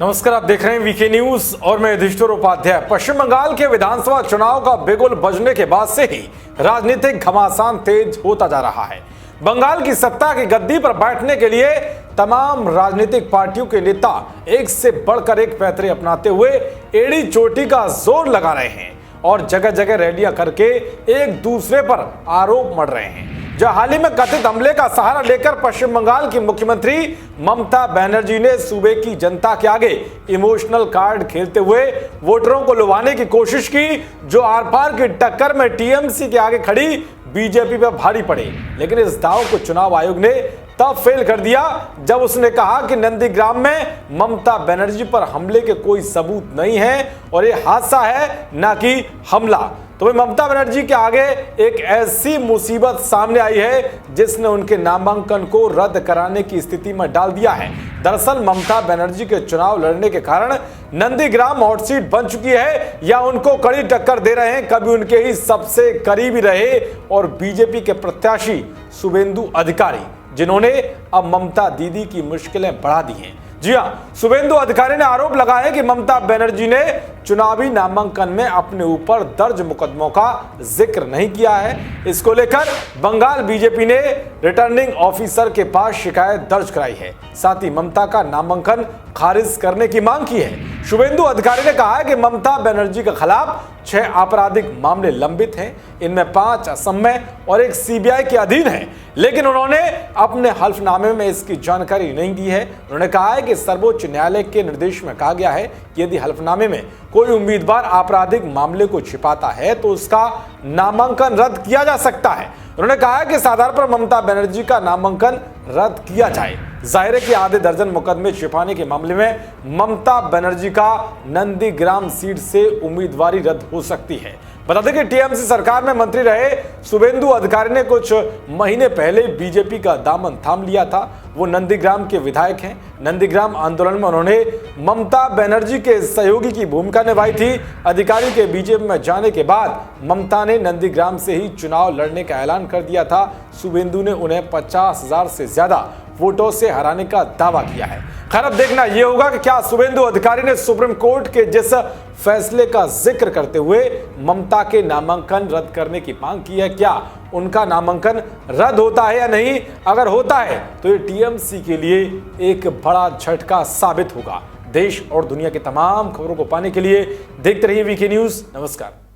नमस्कार, आप देख रहे हैं वीके न्यूज और मैं युधिष्ठिर उपाध्याय। पश्चिम बंगाल के विधानसभा चुनाव का बिगुल बजने के बाद से ही राजनीतिक घमासान तेज होता जा रहा है। बंगाल की सत्ता की गद्दी पर बैठने के लिए तमाम राजनीतिक पार्टियों के नेता एक से बढ़कर एक पैतरे अपनाते हुए एड़ी चोटी का जोर लगा रहे हैं और जगह जगह रैलियां करके एक दूसरे पर आरोप मढ़ रहे हैं। जो हाल ही में कथित हमले का सहारा लेकर पश्चिम बंगाल की मुख्यमंत्री ममता बनर्जी ने सूबे की जनता के आगे इमोशनल कार्ड खेलते हुए वोटरों को लुभाने की कोशिश की, जो आर पार की टक्कर में टीएमसी के आगे खड़ी बीजेपी पर भारी पड़े। लेकिन इस दाव को चुनाव आयोग ने तब फेल कर दिया जब उसने कहा कि नंदीग्राम में ममता बनर्जी पर हमले के कोई सबूत नहीं है और यह हादसा है, ना कि हमला। तो ममता बनर्जी के आगे एक ऐसी मुसीबत सामने आई है जिसने उनके नामांकन को रद्द कराने की स्थिति में डाल दिया है। दरअसल ममता बनर्जी के चुनाव लड़ने के कारण नंदीग्राम हॉट सीट बन चुकी है या उनको कड़ी टक्कर दे रहे हैं कभी उनके ही सबसे करीबी रहे और बीजेपी के प्रत्याशी शुभेंदु अधिकारी, जिन्होंने अब ममता दीदी की मुश्किलें बढ़ा दी हैं। जी हां, शुभेंदु अधिकारी ने आरोप लगाया है कि ममता बनर्जी ने चुनावी नामांकन में अपने ऊपर दर्ज मुकदमों का जिक्र नहीं किया है। इसको लेकर बंगाल बीजेपी ने रिटर्निंग ऑफिसर के पास शिकायत दर्ज कराई है, साथ ही ममता का नामांकन खारिज करने की मांग की है। शुभेंदु अधिकारी ने कहा है कि ममता बनर्जी के खिलाफ 6 आपराधिक मामले लंबित हैं, इनमें 5 असम में और 1 सीबीआई के अधीन है, लेकिन उन्होंने अपने हल्फनामे में इसकी जानकारी नहीं दी है। उन्होंने कहा है कि सर्वोच्च न्यायालय के निर्देश में कहा गया है कि यदि हल्फनामे में कोई उम्मीदवार आपराधिक मामले को छिपाता है तो उसका नामांकन रद्द किया जा सकता है। उन्होंने कहा है कि इस आधार पर ममता बनर्जी का नामांकन रद्द किया जाए। जाहिर है कि आधे दर्जन मुकदमे छिपाने के मामले में ममता बनर्जी का नंदीग्राम सीट से उम्मीदवारी रद्द हो सकती है। बता दें कि टीएमसी सरकार में मंत्री रहे शुभेंदु अधिकारी ने कुछ महीने पहले बीजेपी का दामन थाम लिया था। वो नंदीग्राम के विधायक हैं। नंदीग्राम आंदोलन में उन्होंने ममता बनर्जी के सहयोगी की भूमिका निभाई थी। अधिकारी के बीजेपी में जाने के बाद ममता ने नंदीग्राम से ही चुनाव लड़ने का ऐलान कर दिया था। शुभेंदु ने उन्हें 50,000 से ज्यादा वोटों से हराने का दावा किया है। खैर, अब देखना यह होगा कि क्या शुभेंदु अधिकारी ने सुप्रीम कोर्ट के जिस फैसले का जिक्र करते हुए ममता के नामांकन रद्द करने की मांग की है, क्या उनका नामांकन रद्द होता है या नहीं। अगर होता है तो ये टीएमसी के लिए एक बड़ा झटका साबित होगा। देश और दुनिया की तमाम खबरों को पाने के लिए देखते रहिए वीके न्यूज। नमस्कार।